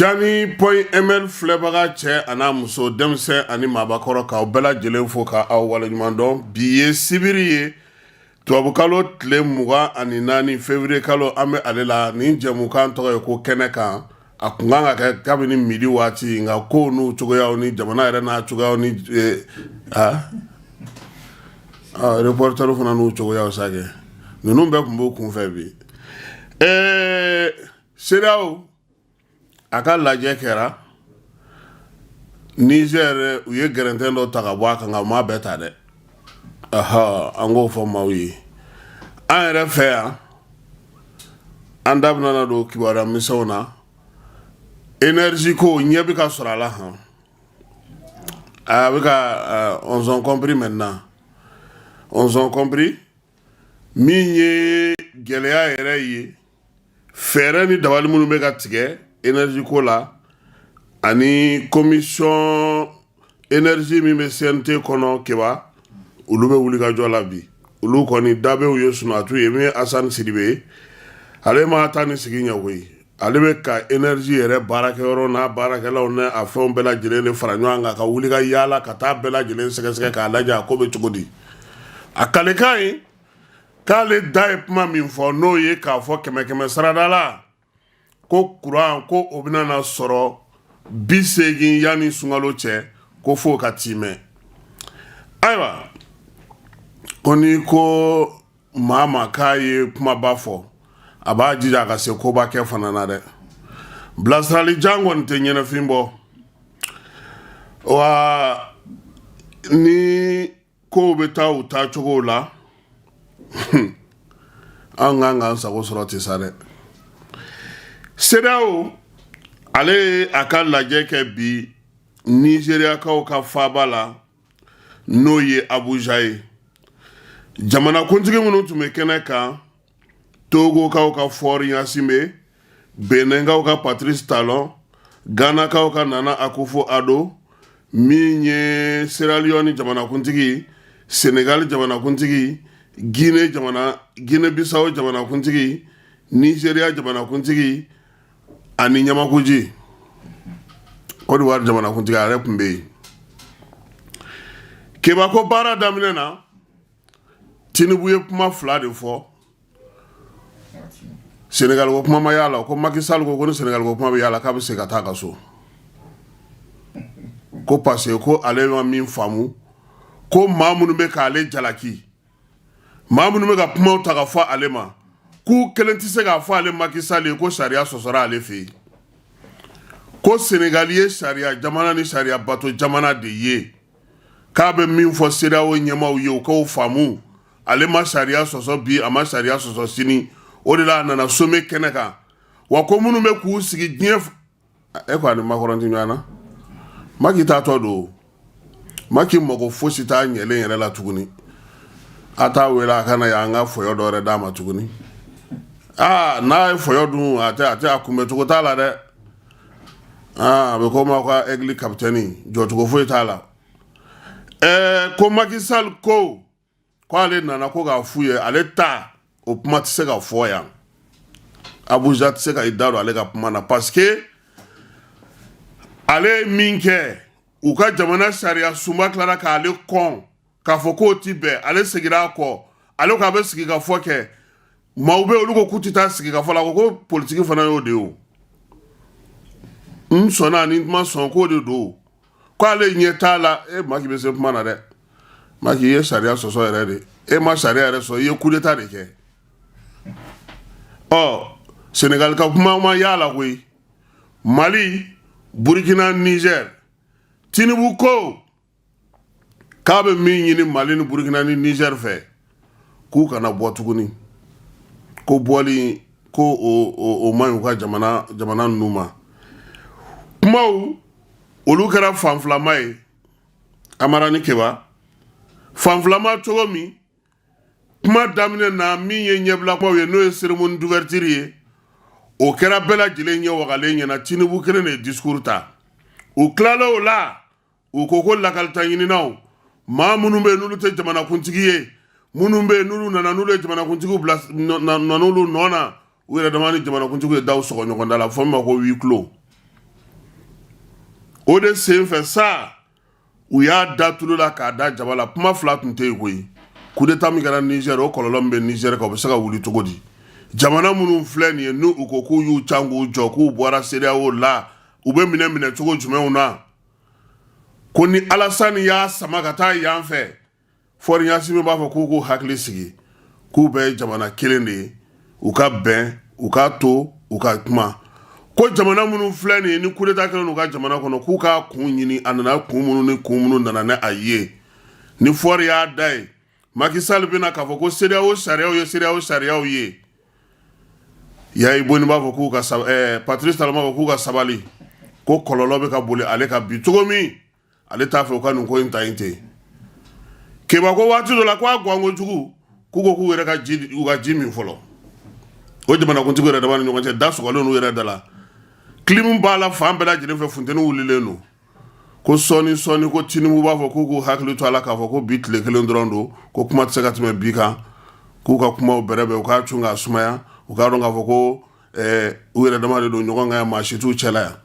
Jani point ML Flebaga Che Anamuso Demse Anima Bakoroka Bella Jelenfoka Awalmandon Biye Sibiri Tuabukalo Tle Muga Aninani Fevrier Kalo Ame Alela Ninja Mukanto Ko Keneka Akunganga Kabini Midi Wati Nga Konu Chugoya ni Jamana Rena Chugoya ni reporter fana no Chugoya Sage Nunumbe Kumbu Kumfebi Serao aka lajɛ kɛra Niger u ye gɛrɛntɛn dɔ ta ka bɔ a kan nka ma bɛɛ ta dɛ an k'o fɔ maaw ye an yɛrɛ fɛ yan an da bɛna don kibaruya misɛnw na énergie ko ɲɛ bɛ ka sɔrɔ a la han a bɛ ka on s'en compris maintenant on s'en compris min ye gɛlɛya yɛrɛ ye fɛɛrɛ ni dabali minnu bɛ ka tigɛ énergie ko la ani commission énergie min bɛ CNT kɔnɔ keba olu bɛ wuli ka jɔ la bi olu kɔni da bɛ u ye sunatu ye min ye Assane Sidibe ale ma taa ni sigi ɲɛ koyi ale bɛ ka énergie yɛrɛ baarakɛyɔrɔ n'a baarakɛlaw n'a a fɛnw bɛɛ lajɛlen de fara ɲɔgɔn kan ka wuli ka yaala ka taa bɛɛ lajɛlen sɛgɛsɛgɛ k'a lajɛ a ko bɛ cogo di a kalekan ye k'ale da ye kuma min fɔ n'o ye k'a fɔ 100 sarada la ko courant ko o bɛna na sɔrɔ 80 yanni sunkalo cɛ ko fo ka timɛ ayiwa ko ni ko maa ma k'a ye kumaba fɔ a b'a jija a ka se koba kɛ fana na dɛ bilasirali jan kɔni tɛ ɲɛnafin bɔ wa ni kow bɛ taa u taa cogow la an kan k'an sago sɔrɔ ten sa dɛ CEDEAO ale a ka lajɛ kɛ bi Nigeriakaw ka faaba la n'o ye Abuja ye jamanakuntigi minnu tun bɛ kɛnɛ kan Togokaw ka Faure Gnassingbé Beninkaw ka Patrice Talon Ganakaw ka Nana Akufo-Addo min ye Sierra Leone jamanakuntigi Senegal jamanakuntigi Guinée-Bissau jamanakuntigi Nigeria jamanakuntigi ani Ɲamakuji Côte d'Ivoire jamanakuntigi a yɛrɛ tun bɛ yen kebako baara daminɛ na Tinubu ye kuma 2 de fɔ Senegal ko kuma ma yala ko Macky Sall ko ni Senegal ko kuma bɛ yala k'a bɛ se ka taa ka so ko parce que ko ale ma min faamu ko maa minnu bɛ k'ale jalaki maa minnu bɛ ka kumaw ta ka fɔ ale ma k'u kelen tɛ se k'a fɔ ale Macky Sall ye ko sariya sɔsɔra ale fɛ yen ko Senegal ye sariya jamana ni sariya bato jamana de ye k'a bɛ min fɔ CEDEAO ɲɛmaaw ye u k'o faamu ale ma sariya sɔsɔ bi a ma sariya sɔsɔ sini o de la a nana sommet kɛnɛ kan wa ko minnu bɛ k'u sigi diɲɛ e ko ani Macron tɛ ɲɔgɔn na Macky taatɔ don Macky mago fosi t'a ɲɛlen yɛrɛ la tuguni a t'a wele a kana yan an ka fɔyɔ dɔ yɛrɛ d'a ma tuguni n'a ye fɔyɔ dun a tɛ a kunbɛ cogo t'a la dɛ a bɛ ko ma ka église capitaine jɔcogo foyi t'a la ko Macky Sall ko ale nana ko k'a f'u ye ale ta o kuma tɛ se ka fɔ yan Abuja tɛ se ka i da don ale ka kuma na parce que ale ye min kɛ u ka jamana sariya sunba tilara k'ale kɔn k'a fɔ k'o ti bɛn ale segira a kɔ ale ko a bɛ sigi ka fɔ kɛ maaw bɛ olu ko k'u tɛ taa sigi ka fɔ la ko politiki fana y'o de ye n sɔnna ni ma sɔn k'o de don ko ale ɲɛ t'a la Macky bɛ se kuma na dɛ Macky ye sariya sɔsɔ yɛrɛ de ma sariya yɛrɛ sɔsɔ i ye coup d'état de kɛ Senegal ka kuma ma yala koyi Mali Burkina Niger Tinubu ko k'a bɛ min ɲini Mali ni Burkina ni Niger fɛ k'u kana bɔ tuguni ko bɔli ko o man ɲi u ka jamana ninnu ma kumaw olu kɛra fanfilama ye Amara ni Keba fanfilama cogo min kuma daminɛ na min ye ɲɛbila kumaw ye n'o ye cérémonie d'ouverture ye o kɛra bɛɛ lajɛlen ɲɛ wagalen ɲɛna Tinubu kelen de ye discours ta u tilala o la u ko ko lakalita ɲininaw maa minnu bɛ yen n'olu tɛ jamanakuntigi ye minnu bɛ yen n'olu nana n'olu ye jamanakuntigiw bila nan'olu nɔ na u yɛrɛ dama ni jamanakuntigiw ye daw sɔgɔ ɲɔgɔn da la fɔ min ma ko huis clos o de sen fɛ sa u y'a da tulu la k'a da jaba la kuma fila tun tɛ yen koyi coup d'état min kɛra Niger o kɔlɔlɔ min bɛ Niger kan o bɛ se ka wuli cogo di jamana minnu filɛ nin ye n'u ko k'u y'u can k'u jɔ k'u bɔra CEDEAO la u bɛ minɛ cogo jumɛnw na ko ni Alassane y'a sama ka taa yan fɛ Fɔri Yasimi b'a fɔ k'u hakili sigi k'u bɛɛ ye jamana kelen de ye u ka bɛn u ka to u ka kuma ko jamana minnu filɛ nin ye ni coup d'état kɛra n'u ka jamana kɔnɔ k'u ka kun ɲini a nana kun minnu nana ne a ye ni Fɔri y'a da ye Macky Sall bɛna k'a fɔ ko CEDEAO sariyaw ye Yayi Boni b'a fɔ k'u ka Patrice Talon b'a fɔ k'u ka sabali ko kɔlɔlɔ bɛ ka boli ale ka bi cogo min ale t'a fɛ u ka nin ko in ta yen ten Keba ko waati dɔ la ko a gwango jugu k'u ko k'u yɛrɛ ka ji min fɔlɔ o jamanakuntigi yɛrɛ dama ni ɲɔgɔn cɛ da sɔgɔlen n'u yɛrɛ da la kilimu b'a la fan bɛɛ lajɛlen fɛ funteni wulilen don ko sɔɔni ko Tinubu b'a fɔ k'u hakili to a la k'a fɔ ko bi tile kelen dɔrɔn don ko kuma tɛ se ka tɛmɛ bi kan k'u ka kumaw bɛrɛbɛn u k'a cun k'a sumaya u k'a dɔn k'a fɔ ko u yɛrɛ dama de don ɲɔgɔn kan yan maa si t'u cɛla yan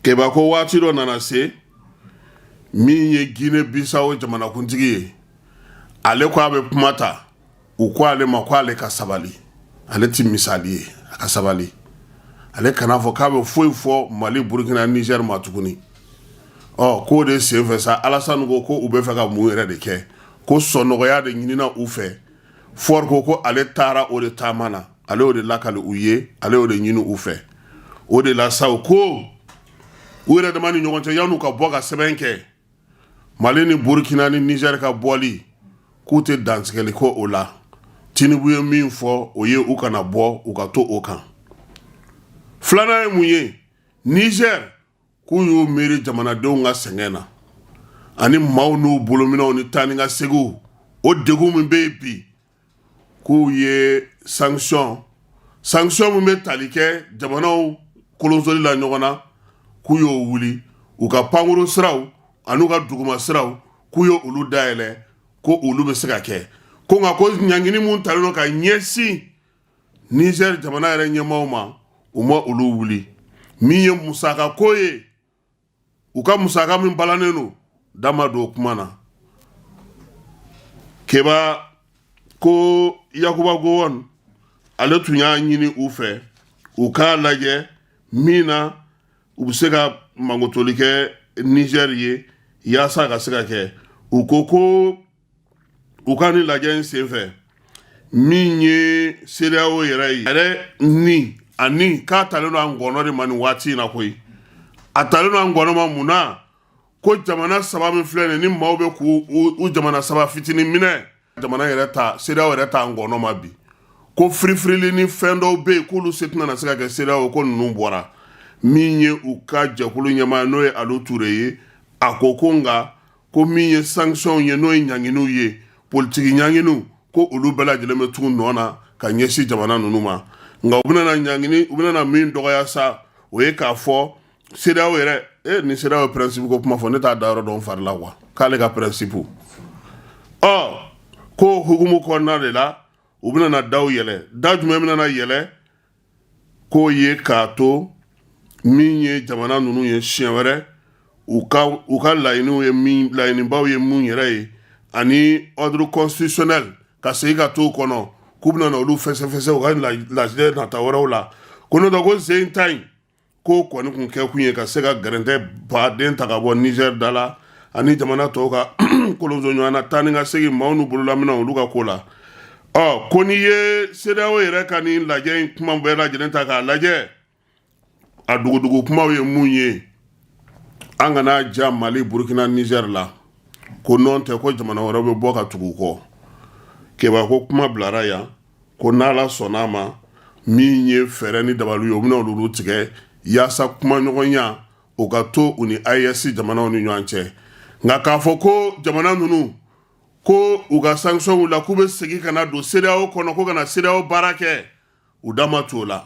Keba ko waati dɔ nana se min ye Guinée Bissau jamanakuntigi ye ale ko a bɛ kuma ta u ko ale ma ko ale ka sabali ale ti misali ye a ka sabali ale kana fɔ k'a bɛ foyi fɔ Mali Burkina Niger ma tuguni k'o de sen fɛ sa Alassane ko u bɛ fɛ ka mun yɛrɛ de kɛ ko sɔnɔgɔya de ɲinina u fɛ Fɔri ko ale taara o de taama na ale o de lakali u ye ale o de ɲini u fɛ o de la sa ko u yɛrɛ dama ni ɲɔgɔn cɛ yan'u ka bɔ ka sɛbɛn kɛ Mali ni Burkina ni Niger ka bɔli k'u tɛ dantigɛli ko o la Tinubu ye min fɔ o ye u kana bɔ u ka to o kan filanan ye mun ye Niger k'u y'u miiri jamanadenw ka sɛgɛn na ani maaw n'u bolominɛw ni taa ni ka segiw o degun min bɛ yen bi k'u ye sanction min bɛ tali kɛ jamanaw kolonsoli la ɲɔgɔn na k'u y'o wuli u ka pankuru siraw an'u ka duguma siraw k'u ye olu dayɛlɛ ko olu bɛ se ka kɛ ko nka ko ɲangini mun talen don ka ɲɛsin Niger jamana yɛrɛ ɲɛmaaw ma u ma olu wuli min ye musaka ko ye u ka musaka min balannen don da ma don o kuma na Keba ko Yakuba Gowon ale tun y'a ɲini u fɛ u k'a lajɛ min na u bɛ se ka mangotoli kɛ Niger ye yaasa ka se ka kɛ u ko u ka ni lajɛ in sen fɛ min ye CEDEAO yɛrɛ ni ani k'a talen don a ngɔnɔ de ma nin waati in na koyi a talen don a ngɔnɔ ma mun na ko jamana saba min filɛ nin ni maaw bɛ k'u jamana saba fitinin minɛ jamana yɛrɛ ta CEDEAO yɛrɛ ta ngɔnɔ ma bi ko firifirili ni fɛn dɔw bɛ yen k'olu se tɛna se ka kɛ CEDEAO ko ninnu bɔra min ye u ka jɛkulu ɲɛmaa n'o ye Alu Ture ye a ko nka ko min ye sanction ye n'o ye ɲanginiw ye politiki ɲanginiw ko olu bɛɛ lajɛlen bɛ tugu nɔ na ka ɲɛsin jamana ninnu ma nka u bɛna min dɔgɔya sa o ye k'a fɔ CEDEAO yɛrɛ ni CEDEAO principe ko kuma fɔ ne t'a da yɔrɔ dɔn fari la quoi k'ale ka principe ko hukumu kɔnɔna de la u bɛna daw yɛlɛ da jumɛn bɛna yɛlɛ k'o ye k'a to min ye jamana ninnu ye siɲɛ wɛrɛ u ka laɲinibaw ye mun yɛrɛ ye ani ordre constitutionnel ka segin ka to kɔnɔ k'u bɛna olu fɛsɛfɛsɛ u ka laɲini nata wɛrɛw la ko n'o tɛ ko sen ta in k'o kɔni kun kɛ kun ye ka se ka gɛrɛntɛ baden ta ka bɔ Niger da la ani jamana tɔw ka kolonzo ɲɔgɔn na taa ni ka segin maaw n'u bololaminɛw olu ka ko la ko n'i ye CEDEAO yɛrɛ ka nin lajɛ in kuma bɛɛ lajɛlen ta k'a lajɛ a dugudugu kumaw ye mun ye an kana ja Mali Burkina Niger la ko nɔn tɛ ko jamana wɛrɛ bɛ bɔ ka tugu kɔ Keba ko kuma bilara yan ko n'Ala sɔnna ma min ye fɛɛrɛ ni dabaliw ye u bɛna olu tigɛ yaasa kuma ɲɔgɔnya o ka to u ni AES jamanaw ni ɲɔgɔn cɛ nka k'a fɔ ko jamana ninnu ko u ka sanction la k'u bɛ segin ka na don CEDEAO kɔnɔ ko ka na CEDEAO baara kɛ u da ma t'o la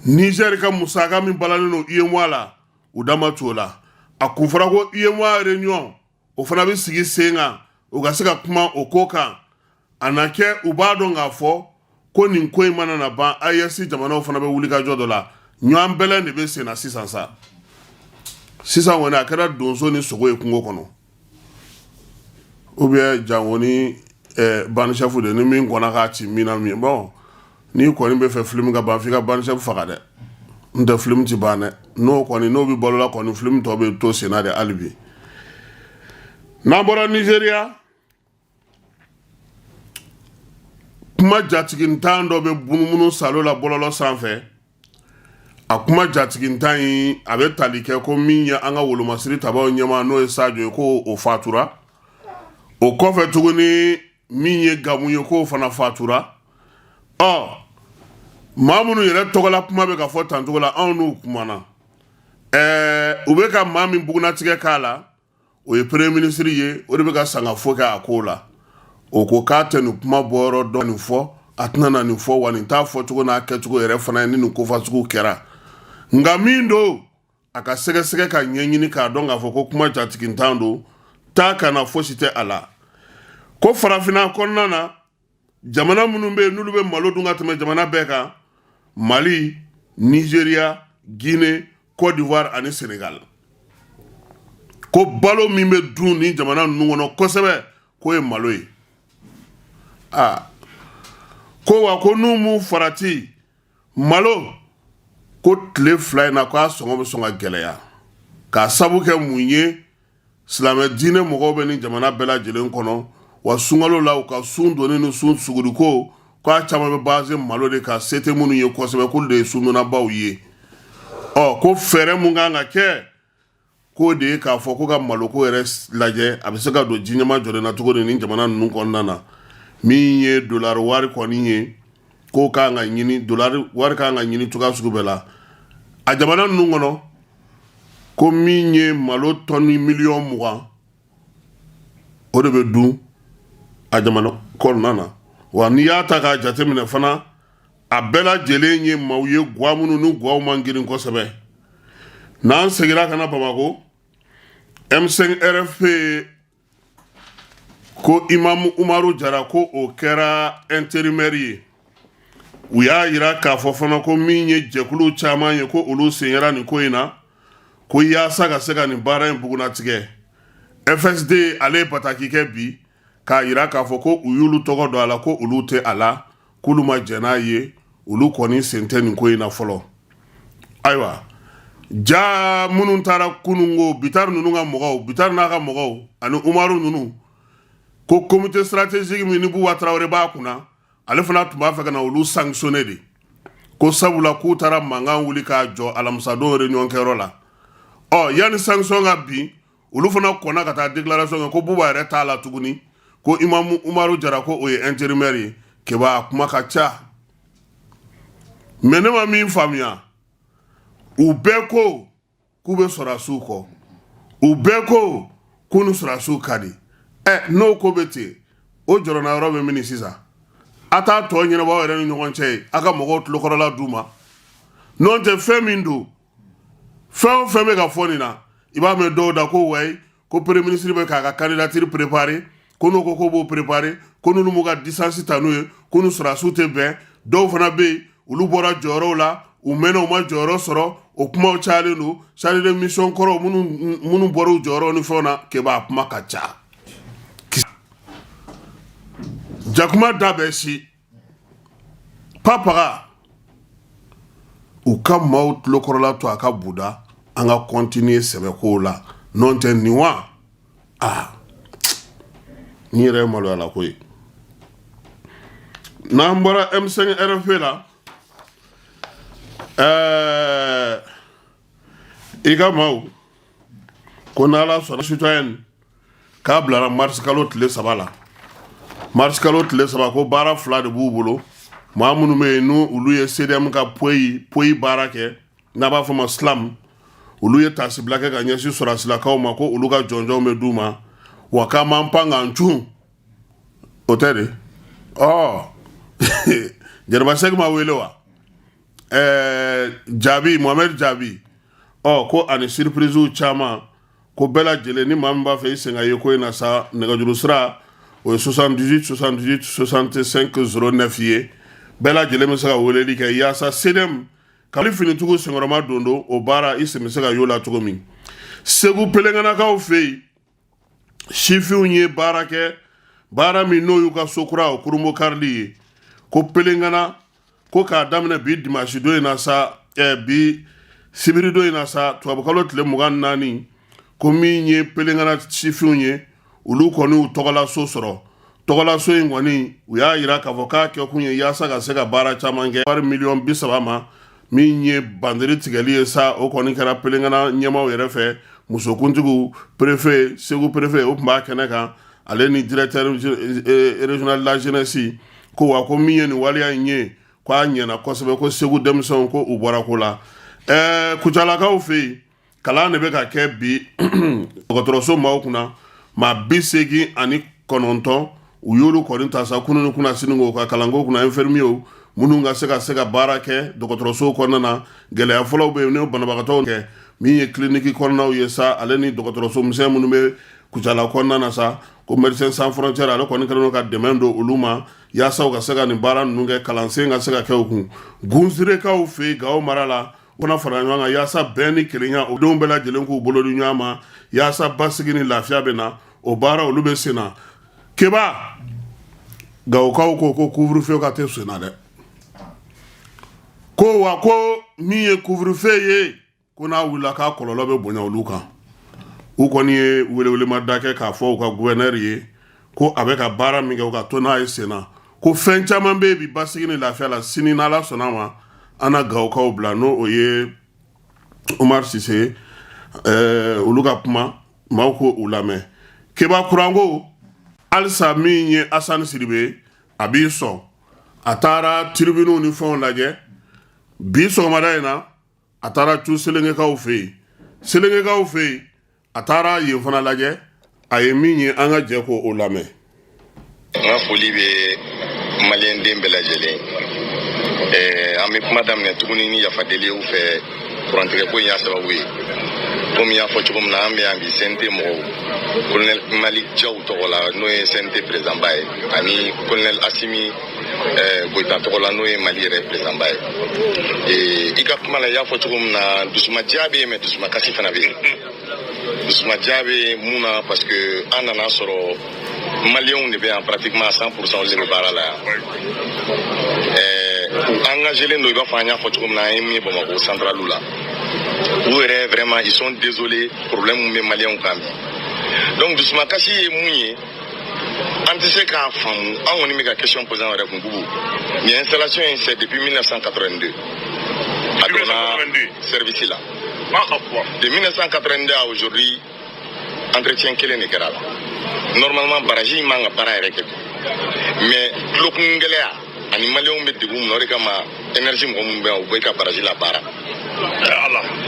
Niger ka musaka min balannen don UEMOA la u da ma t'o la a kun fɔra ko UEMOA réunion o fana bɛ sigi sen kan u ka se ka kuma o ko kan a na kɛ u b'a dɔn k'a fɔ ko nin ko in mana na ban AES jamanaw fana bɛ wuli ka jɔ dɔ la ɲɔan bɛlɛn de bɛ sen na sisan sa sisan kɔni a kɛra donso ni sogo ye kungo kɔnɔ ou bien jango ni banisɛfu de ni min kɔnna k'a ci min na min bon n'i kɔni bɛ fɛ film ka ban f'i ka banisɛfu faga dɛ n tɛ film ti ban dɛ n'o bɛ balola kɔni film tɔ bɛ to sen na de hali bi n'an bɔra Nigeria kuma jatigintan dɔ bɛ munumunu salo la bɔlɔlɔ sanfɛ a kuma jatigintan in a bɛ tali kɛ ko min ye an ka wolomasiri tabaw ɲɛma n'o ye Sadio ye ko o fatura o kɔfɛ tuguni min ye Gamu ye k'o fana fatura maa minnu yɛrɛ tɔgɔla kuma bɛ ka fɔ tancogo la anw n'u kumana u bɛ ka maa min bugunatigɛ k'a la o ye premier ministre ye o de bɛ ka sangafo kɛ a ko la o ko k'a tɛ nin kuma bɔyɔrɔ dɔn nin fɔ a tɛna na nin fɔ wa nin t'a fɔcogo n'a kɛcogo yɛrɛ fana ye ni nin kofasugu kɛra nka min don a ka sɛgɛsɛgɛ ka ɲɛɲini k'a dɔn k'a fɔ ko kuma jatigintan don taa kana fosi tɛ a la ko farafinna kɔnɔna na jamana minnu bɛ yen n'olu bɛ malo dun ka tɛmɛ jamana bɛɛ kan Mali, Nigeria, Guinée, Côte d'Ivoire ani Sénégal ko balo min bɛ dun ni jamana ninnu kɔnɔ kosɛbɛ k'o ye malo ye ko wa ko n'u m'u farati malo ko tile 2 in na k'a sɔngɔ bɛ sɔn ka gɛlɛya k'a sabu kɛ mun ye silamɛ diinɛ mɔgɔw bɛ ni jamana bɛɛ lajɛlen kɔnɔ wa sunkalo la u ka sun donni ni sun suguriko k'a caman bɛ base malo de ka se tɛ minnu ye kosɛbɛ k'olu de ye sundonnabaw ye ko fɛɛrɛ mun kan ka kɛ k'o de ye k'a fɔ ko ka maloko yɛrɛ lajɛ a bɛ se ka don ji ɲɛma jɔlen na cogo di ni jamana ninnu kɔnɔna na min ye dolari wari kɔni ye k'o kan ka ɲini dolari wari kan ka ɲini cogoya sugu bɛɛ la a jamana ninnu kɔnɔ ko min ye malo tɔni miliyɔn 20 o de bɛ dun a jamana kɔnɔna na wa n'i y'a ta k'a jateminɛ fana a bɛɛ lajɛlen ye maaw ye guwa minnu ni guwaw man girin kosɛbɛ n'an segira ka na Bamako M5 RFP ko Imam Umaru Jara ko o kɛra intérimaire ye u y'a yira k'a fɔ fana ko min ye jɛkulu caman ye ko olu senyara nin ko in na ko yaasa ka se ka nin baara in bugunatigɛ FSD ale pataki kɛ bi k'a yira k'a fɔ ko u y'olu tɔgɔ dɔn a la ko olu tɛ a la k'olu ma jɛn n'a ye olu kɔni sen tɛ nin ko in na fɔlɔ ayiwa ja minnu taara kunungo Bitari ninnu ka mɔgɔw Bitari n'a ka mɔgɔw ani Umaru ninnu ko comité stratégique min ni Buwa Traoré b'a kunna ale fana tun b'a fɛ ka na olu sanctionner de ko sabula k'u taara mankan wuli k'a jɔ alamisadon réunion kɛyɔrɔ la yanni sanction ka bin olu fana kɔnna ka taa déclaration kɛ ko Buwa yɛrɛ t'a la tuguni ko Imam Umaru Jara ko o ye intérimaire ye keba a kuma ka ca mais ne ma min faamuya u bɛɛ ko k'u bɛ sɔrɔdasiw kɔ u bɛɛ ko k'u ni sɔrɔdasiw ka di n'o ko bɛ ten o jɔrɔna yɔrɔ bɛ min sisan a t'a tɔ ɲɛnabɔ yɛrɛ ni ɲɔgɔn cɛ ye a ka mɔgɔw tulokɔrɔla d'u ma n'o tɛ fɛn min don fɛn o fɛn bɛ ka fɔ nin na i b'a mɛn dɔw da ko wayi ko premier ministre bɛ k'a ka candidature préparer ko n'o ko k'o b'o préparer ko n'olu m'u ka distance ta n'u ye ko ni sɔrɔdasiw tɛ bɛn dɔw fana bɛ yen olu bɔra jɔyɔrɔw la u mɛnna u ma jɔyɔrɔ sɔrɔ o kumaw cayalen don chargé de mission kɔrɔw minnu bɔra u jɔyɔrɔ ni fɛnw na keba a kuma ka ca jakuma da bɛ si papaga u ka maaw tulokɔrɔla to a ka buda an ka continuer sɛbɛkow la n'o tɛ nin wa ni yɛrɛ ye maloya la koyi n'an bɔra M5 RFP la i ka maaw ko n'ala sɔnna citoyen k'a bilara mars kalo tile 3 la mars kalo tile 3 ko baara 2 de b'u bolo maa minnu bɛ yen n'olu ye CDM ka poyi baara kɛ n'a b'a fɔ ma slam olu ye tasibila kɛ ka ɲɛsin sɔrɔdasilakaw ma ko olu ka jɔnjɔnw bɛ d'u ma wa k'a man pan k'an cun o tɛ de Jɛnɛba Sɛki ma wele wa Jaabi Mohamed Jaabi ko ani surprise caman ko bɛɛ lajɛlen ni maa min b'a fɛ i sen ka ye ko in na sa nɛgɛjuru sira o ye 78 68 65 09 ye bɛɛ lajɛlen bɛ se ka weleli kɛ yaasa CDM kali fini tugu sengoroma dondo o bara isemese ka yola tugu min segu pelenganakaw fei shifiw ye baara kɛ baara min n'o y'u ka sokura o kurumbo karili ye ko pelengana ko k'a daminɛ bi dimanche don in na sa bi sibiri don in na sa tubabukalo tile 24 ko min ye pelengana shifiw ye olu kɔni u tɔgɔlaso sɔrɔ tɔgɔlaso in kɔni u y'a yira k'a fɔ k'a kɛ kun ye yaasa ka se ka baara caman kɛ wari miliyɔn 30 ma min ye banderi tigɛli ye sa o kɔni kɛra pelengana ɲɛmaw yɛrɛ fɛ musokuntigiw préfet segu préfet o tun b'a kɛnɛ kan ale ni directeur régional de la jeunesse ko wa ko min ye nin waleya in ye ko a ɲɛna kosɛbɛ ko segu denmisɛnw ko u bɔra ko la kucalakaw fɛ yen kalan de bɛ ka kɛ bi dɔgɔtɔrɔso maaw kunna maa 89 u y'olu kɔni ta sa kunu ni kunna sini ko ka kalanko kunna infirmiers minnu ka se ka baara kɛ dɔgɔtɔrɔso kɔnɔna na gɛlɛya fɔlɔw bɛ yen ni banabagatɔw kɛ min ye clinique kɔnɔnaw ye sa ale ni dɔgɔtɔrɔso misɛn minnu bɛ kucala kɔnɔna na sa ko Médecins Sans Frontières ale kɔni kɛlen ka dɛmɛ don olu ma yaasa u ka se ka nin baara ninnu kɛ kalansen ka se ka kɛ u kun Gunzirekaw fɛ Gawo mara la u kana fara ɲɔgɔn kan yaasa bɛn ni kelenya o denw bɛɛ lajɛlen k'u bolo di ɲɔgɔn ma yaasa basigi ni lafiya bɛ na o baara olu bɛ sen na Keba Gawokaw ko couvre-feu ka tɛ sen na dɛ ko wa ko min ye couvre-feu ye ko n'a wulila k'a kɔlɔlɔ bɛ bonya olu kan u kɔni ye welewelema kɛ k'a fɔ u ka gouverneur ye ko a bɛ ka baara min kɛ u ka to n'a ye sen na ko fɛn caman bɛ bi basigi ni lafiya la sini n'Ala sɔnna ma an na Gawokaw bila n'o o ye Umar Sise olu ka kuma maaw ko u lamɛn Keba Kuranko halisa min ye Asani Siribe a b'i sɔn a taara tribunal ni fɛnw lajɛ bi sɔgɔmada in na a taara cu Selengekaw fɛ yen a taara yen fana lajɛ a ye min ye an ka jɛ ko o lamɛn. N ka foli bɛ maliyɛn den bɛɛ lajɛlen an bɛ kuma daminɛ tuguni ni yafadeliw fɛ kurantigɛ ko in y'a sababu ye komi y'a fɔ cogo min na an bɛ yan bi CNT mɔgɔw colonel Malik Jaw tɔgɔ la n'o ye CNT président ba ye ani colonel Asimi Goita tɔgɔ la n'o ye Mali yɛrɛ président ba ye i ka kuma la i y'a fɔ cogo min na dusumadiya bɛ yen mais dusumakasi fana bɛ yen dusumadiya bɛ mun na parce que an nana sɔrɔ maliyɛnw de bɛ yan pratiquement à 100% olu de bɛ baara la yan engagélen don i b'a fɔ an y'a fɔ cogo min na an ye min ye Bamakɔ centralu la u yɛrɛ vraiment ils sont désolés problème mun bɛ maliyɛnw kan bi donc dusumakasi ye mun ye an tɛ se k'a faamu an kɔni bɛ ka question poser an yɛrɛ kun Bubu nin installation in c'est depuis 1982 a donna service la de 1982 à aujourd'hui entretien kelen de kɛra la normalement barrage in man ka baara yɛrɛ kɛ mais tulokun gɛlɛya ani maliyɛnw bɛ degun min na o de kama énergie mɔgɔ minnu bɛ yan u bɛ ka barrage la baara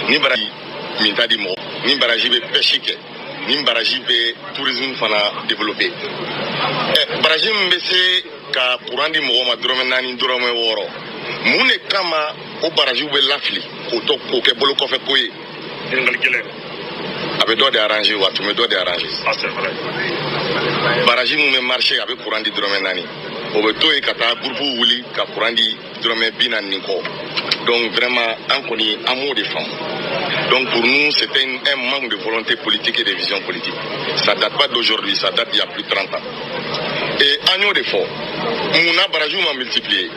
ni barrage min ta di mɔgɔ ni barrage bɛ pêche kɛ ni barrage bɛ tourisme fana développer barrage min bɛ se ka courant di mɔgɔ ma dɔrɔmɛ 4 dɔrɔmɛ 6 mun de kama o barrage bɛ lafili k'o kɛ bolo kɔfɛ ko ye ɲininkali gɛlɛn a bɛ dɔ de arranger wa a tun bɛ dɔ de arranger barrage mun bɛ marché a bɛ courant di dɔrɔmɛ 4 o bɛ to yen ka taa groupe wuli ka courant di dɔrɔmɛ 40 nin kɔ donc vraiment an kɔni an m'o de faamu donc pour nous c'était un manque de volonté politique et de vision politique ça date pas d'aujourd'hui ça date d'il y a plus de 30 ans et an y'o de fɔ mun na barrage ma multiplier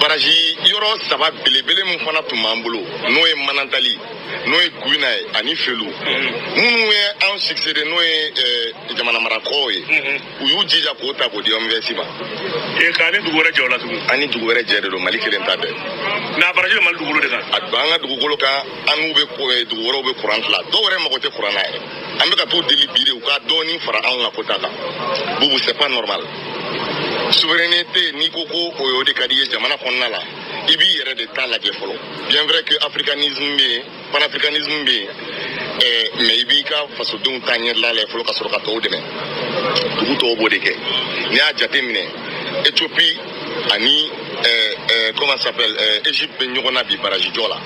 barrage yɔrɔ 3 belebele mun fana tun b'an bolo n'o ye Manantali n'o ye Guyina ye ani Felu minnu ye anw succédé n'o ye jamana marakɔw ye u y'u jija k'o ta k'o di OMVS ma k'a ni dugu wɛrɛ jɛ o la tugun an ni dugu wɛrɛ jɛ de don Mali kelen ta bɛɛ mais a barrage bɛ Mali dugukolo de kan a don an ka dugukolo kan an n'u bɛ dugu wɛrɛw bɛ courant tila dɔw yɛrɛ mago tɛ courant na yɛrɛ an bɛ ka t'o deli bi de u ka dɔɔnin fara anw ka quota kan Bubu c'est pas normal souveraineté n'i ko ko o de ka di ye jamana kɔnɔna la i b'i yɛrɛ de ta lajɛ fɔlɔ bien vrai que africanisme bɛ yen panafricanisme bɛ yen mais i b'i ka fasodenw ta ɲɛdila lajɛ fɔlɔ ka sɔrɔ ka tɔw dɛmɛ dugu tɔw b'o de kɛ n'i y'a jate minɛ Éthiopie ani comment ça s'appelle Égypte bɛ ɲɔgɔn na bi barrage jɔ la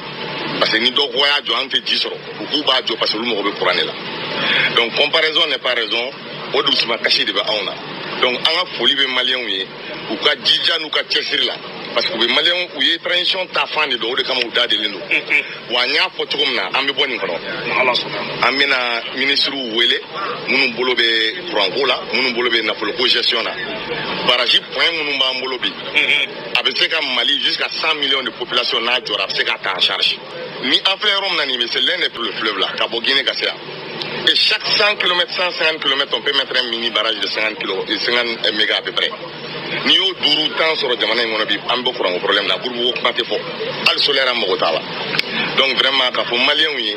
parce que ni dɔ ko y'a jɔ an tɛ ji sɔrɔ u k'u b'a jɔ parce que olu mago bɛ courant de la donc comparaison n'est pas raison o dusumakasi de bɛ anw na donc an ka foli bɛ maliyɛnw ye u ka jija n'u ka cɛsiri la parce que les Maliens où il transition ta fan de l'eau de comme au dade l'eau ou à nya photo comme na ambi boni kono amina ministre wele munu bolobe francola munu bolobe na polo gestion na baraji point munu ba bolobi avec ce Mali jusqu'à 100 millions de population na jora c'est qu'à en charge ni affaire rom na ni mais c'est l'un des fleuves là Cabo Guinée Gassia. Et chaque 100 km, 150 km, on peut mettre un mini barrage de 50 mégas à peu près. Ni au duru temps sur le demande mon avis, on peut prendre un problème là, pour vous combattre fort. Al solaire à Mogotala. Donc vraiment, quand on malien oui,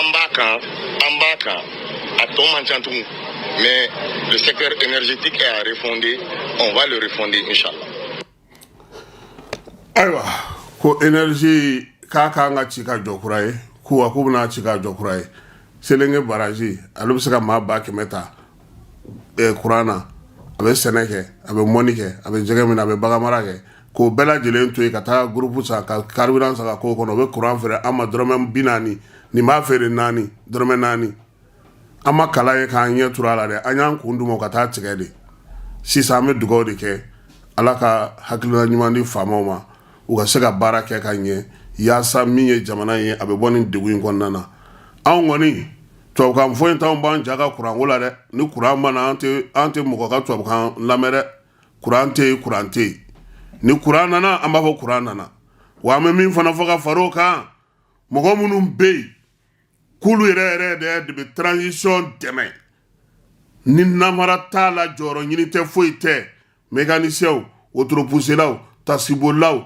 embarquant, à tout manchantou, mais le secteur énergétique est à refonder, on va le refonder, Inch'Allah. Aywa, ko énergie kaka nga chika jokuraye, kuwa kubuna chika jokuraye. Selenge baraji alu se ka maa ba kɛmɛ ta kurana a bɛ sɛnɛ kɛ a bɛ mɔni kɛ a bɛ jɛgɛ min a bɛ bagan mara kɛ k'o bɛɛ lajɛlen to yen ka taa groupe san ka carburant san ka k'o kɔnɔ o bɛ courant feere an ma dɔrɔmɛ 40 nin b'a feere 4 dɔrɔmɛ 4 an ma kala ye k'an ɲɛ turu a la dɛ an y'an kun d'u ma ka taa tigɛ de sisan an bɛ dugawu de kɛ ala ka hakilina ɲuman di faamaw ma u ka se ka baara kɛ ka ɲɛ yaasa min ye jamana ye a bɛ bɔ nin degun in kɔnɔna na. An kɔni tubabukan fɔ in t'anw b'an ja ka kuranko la dɛ ni kuran mana an tɛ mɔgɔ ka tubabukan lamɛn dɛ kuran tɛ yen kuran tɛ yen ni kuran nana an b'a fɔ kuran nana wa an bɛ min fana fɔ ka far'o kan mɔgɔ minnu bɛ yen k'olu yɛrɛ de bɛ transition dɛmɛ ni namara t'a la jɔyɔrɔ ɲini tɛ foyi tɛ mécaniciens wotoropousselaw tasibolaw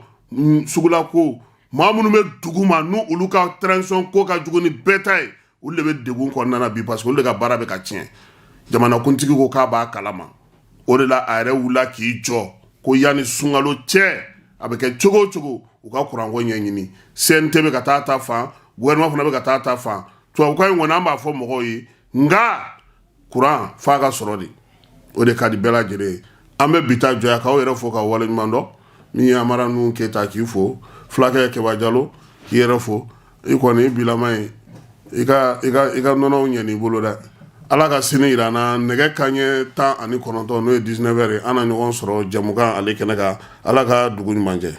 sugulako maa minnu bɛ dugu ma n'u olu ka transition ko ka jugu ni bɛɛ ta ye olu de bɛ degun kɔnɔna na bi parce que olu de ka baara bɛ ka tiɲɛ jamanakuntigi ko k'a b'a kalama o de la a yɛrɛ wulila k'i jɔ ko yanni sunkalo cɛ a bɛ kɛ cogo o cogo u ka kuranko ɲɛɲini CNT bɛ ka taa ta fan gouvernement fana bɛ ka taa ta fan tubabukan in kɔni an b'a fɔ mɔgɔw ye nka kuran f'a ka sɔrɔ de o de ka di bɛɛ lajɛlen ye an bɛ bi ta jɔya k'aw yɛrɛ fo ka waleɲuman dɔn min ye Amara Nuhu Keyita k'i fo fulakɛ Kɛba Jalo k'i yɛrɛ fo i kɔni i bilama ye i ka nɔnɔw ɲɛn'i bolo dɛ ala ka sini yira an na nɛgɛ kanɲɛ 19 n'o ye 19 heures an na ɲɔgɔn sɔrɔ jamukan ale kɛnɛ kan ala ka dugu ɲuman kɛ